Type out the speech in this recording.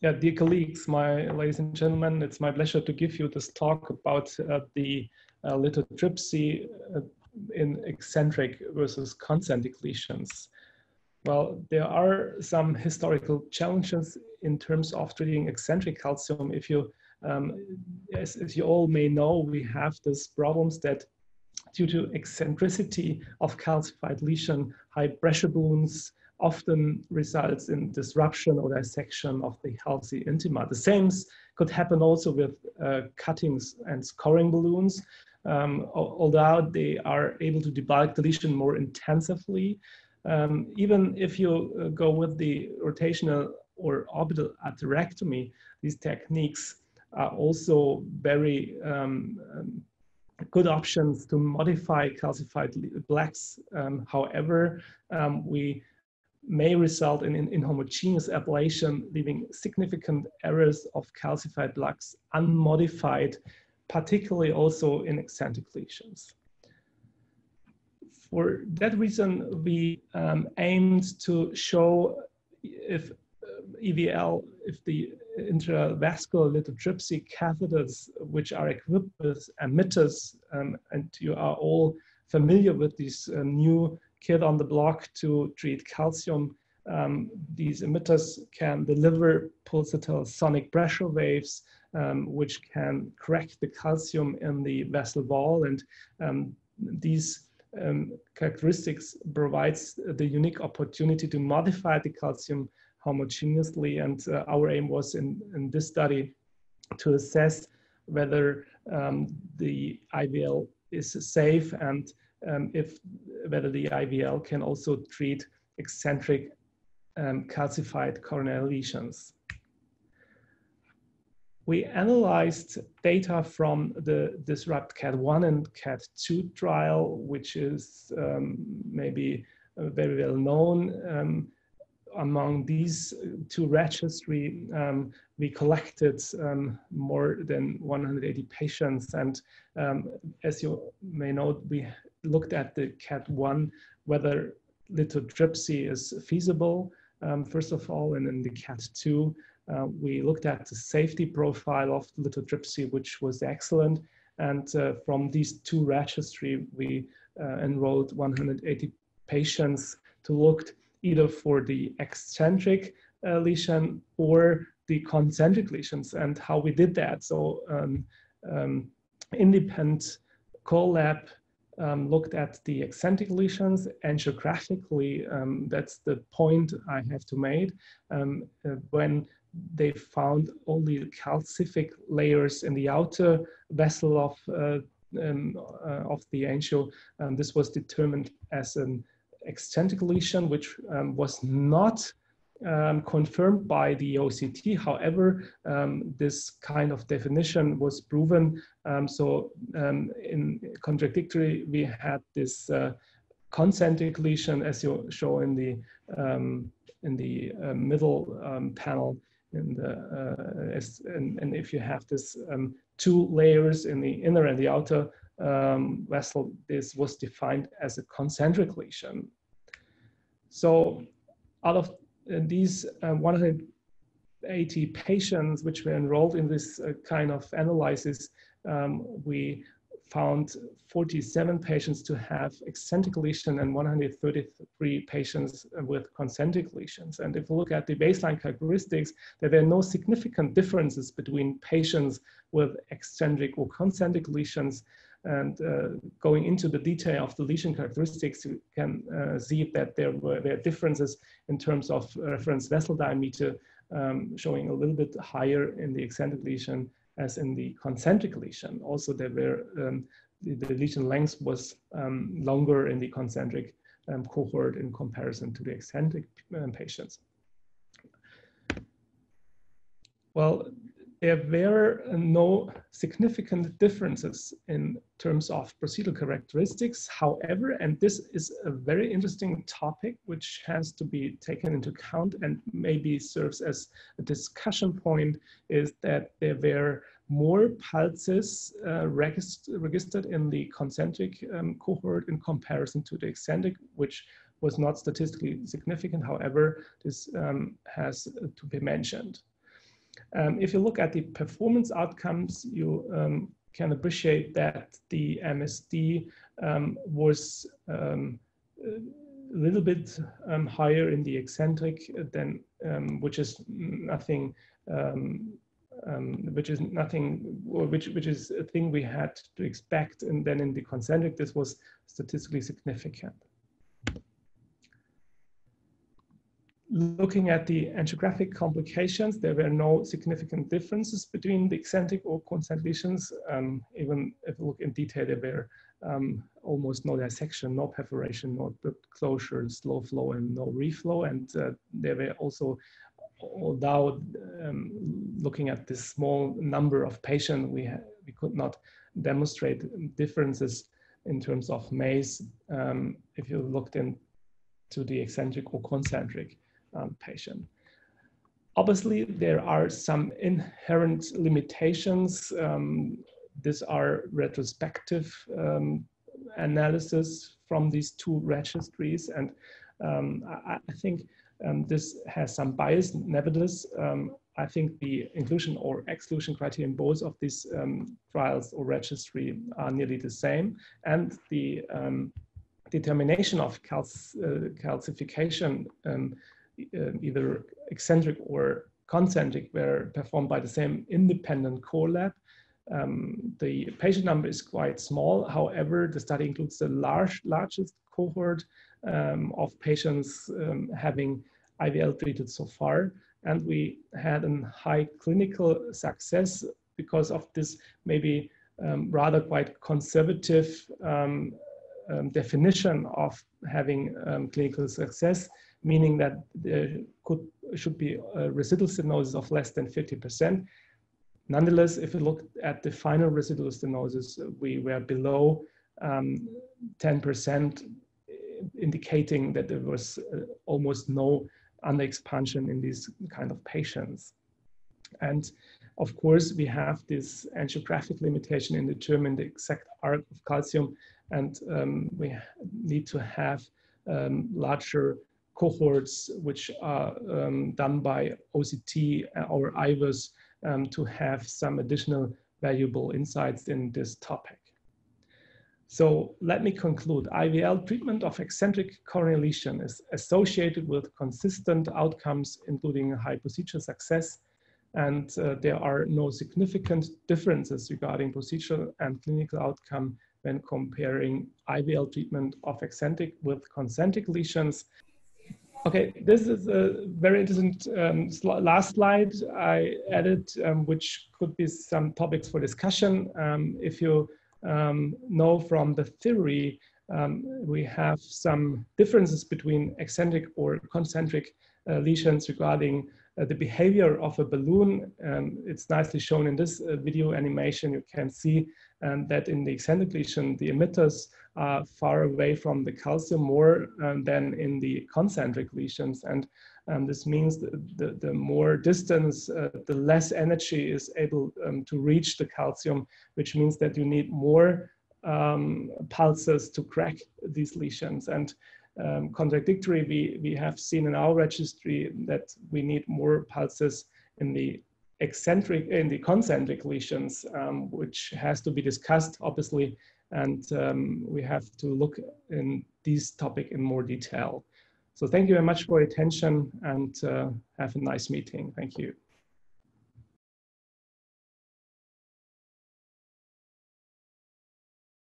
Yeah, dear colleagues, ladies and gentlemen, it's my pleasure to give you this talk about the lithotripsy in eccentric versus concentric lesions. Well, there are some historical challenges in terms of treating eccentric calcium. If you, as you all may know, we have these problems that due to eccentricity of calcified lesion, high pressure balloons often results in disruption or dissection of the healthy intima. The same could happen also with cuttings and scoring balloons. Although they are able to debulk the lesion more intensively, even if you go with the rotational or orbital atherectomy, these techniques are also very good options to modify calcified plaques. However, we may result in inhomogeneous ablation, leaving significant areas of calcified plaques unmodified, particularly also in eccentric lesions. For that reason, we aimed to show if EVL, if the intravascular lithotripsy catheters, which are equipped with emitters, and you are all familiar with this new kid on the block to treat calcium. These emitters can deliver pulsatile sonic pressure waves, which can correct the calcium in the vessel wall. And these characteristics provides the unique opportunity to modify the calcium homogeneously. And our aim was in this study to assess whether the IVL is safe and whether the IVL can also treat eccentric calcified coronary lesions. We analyzed data from the Disrupt CAD1 and CAD2 trial, which is maybe very well known. Among these two registries, we collected more than 180 patients. And as you may know, we looked at the CAD1, whether lithotripsy is feasible, first of all, and in the CAD2, we looked at the safety profile of lithotripsy, which was excellent. And from these two registries, we enrolled 180 patients to look either for the eccentric lesion or the concentric lesions, and how we did that. So independent co-lab looked at the eccentric lesions angiographically. That's the point I have to make. When they found only calcific layers in the outer vessel of the angio, this was determined as an eccentric lesion, which was not confirmed by the OCT. However, this kind of definition was proven. In contradictory, we had this concentric lesion, as you show in the middle panel. And if you have this two layers in the inner and the outer vessel, this was defined as a concentric lesion. So out of these 180 patients which were enrolled in this kind of analysis, we found 47 patients to have eccentric lesion and 133 patients with concentric lesions. And if we look at the baseline characteristics, there were no significant differences between patients with eccentric or concentric lesions. And going into the detail of the lesion characteristics, you can see that there were differences in terms of reference vessel diameter, showing a little bit higher in the eccentric lesion as in the concentric lesion. Also, there were the lesion length was longer in the concentric cohort in comparison to the eccentric patients. Well, there were no significant differences in terms of procedural characteristics. However, and this is a very interesting topic which has to be taken into account and maybe serves as a discussion point, is that there were more pulses registered in the concentric cohort in comparison to the eccentric, which was not statistically significant. However, this has to be mentioned. If you look at the performance outcomes, you can appreciate that the MSD was a little bit higher in the eccentric than, which is nothing, which is a thing we had to expect, and then in the concentric, this was statistically significant. Looking at the angiographic complications, there were no significant differences between the eccentric or concentric lesions. Even if you look in detail, there were almost no dissection, no perforation, no closure, slow flow, and no reflow. And there were also, although looking at this small number of patients, we could not demonstrate differences in terms of MACE if you looked into the eccentric or concentric patient. Obviously, there are some inherent limitations. These are retrospective analysis from these two registries, and I think this has some bias. Nevertheless, I think the inclusion or exclusion criteria in both of these trials or registry are nearly the same, and the determination of calcification, either eccentric or concentric, were performed by the same independent core lab. The patient number is quite small. However, the study includes the largest cohort of patients having IVL treated so far. And we had a high clinical success because of this maybe rather quite conservative definition of having clinical success, meaning that there should be a residual stenosis of less than 50%. Nonetheless, if you look at the final residual stenosis, we were below 10%, indicating that there was almost no under-expansion in these kind of patients. And of course, we have this angiographic limitation in determining the exact arc of calcium, and we need to have larger cohorts which are done by OCT or IVUS to have some additional valuable insights in this topic. So let me conclude. IVL treatment of eccentric corneal lesion is associated with consistent outcomes, including high procedural success, and there are no significant differences regarding procedural and clinical outcome when comparing IVL treatment of eccentric with concentric lesions. Okay, this is a very interesting last slide I added, which could be some topics for discussion. If you know from the theory, we have some differences between eccentric or concentric lesions regarding the behavior of a balloon. It's nicely shown in this video animation. You can see that in the eccentric lesion, the emitters are far away from the calcium more than in the concentric lesions. And this means that the more distance, the less energy is able to reach the calcium, which means that you need more pulses to crack these lesions. And contradictory, we have seen in our registry that we need more pulses in the concentric lesions, which has to be discussed, obviously, and we have to look in this topic in more detail. So thank you very much for your attention, and have a nice meeting. Thank you.